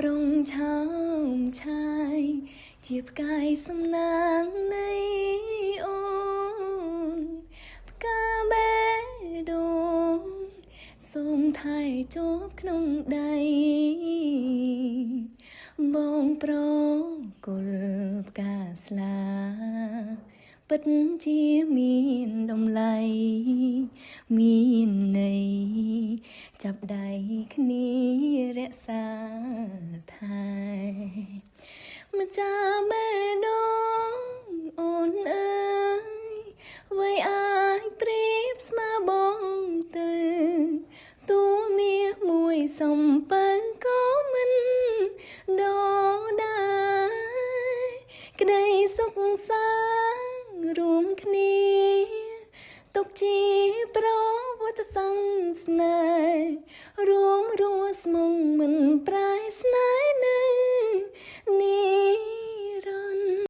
ប្រុងឆោមឆាយជាផ្កាយសំណាងនៃអូនផ្កាបេះដូងសូមថែជាប់ក្នុងដៃបងប្រគល់ផ្កាស្លាពិតជាមានតម្លៃមានន័យចាប់ដៃគ្នារក្សាថែម្ចា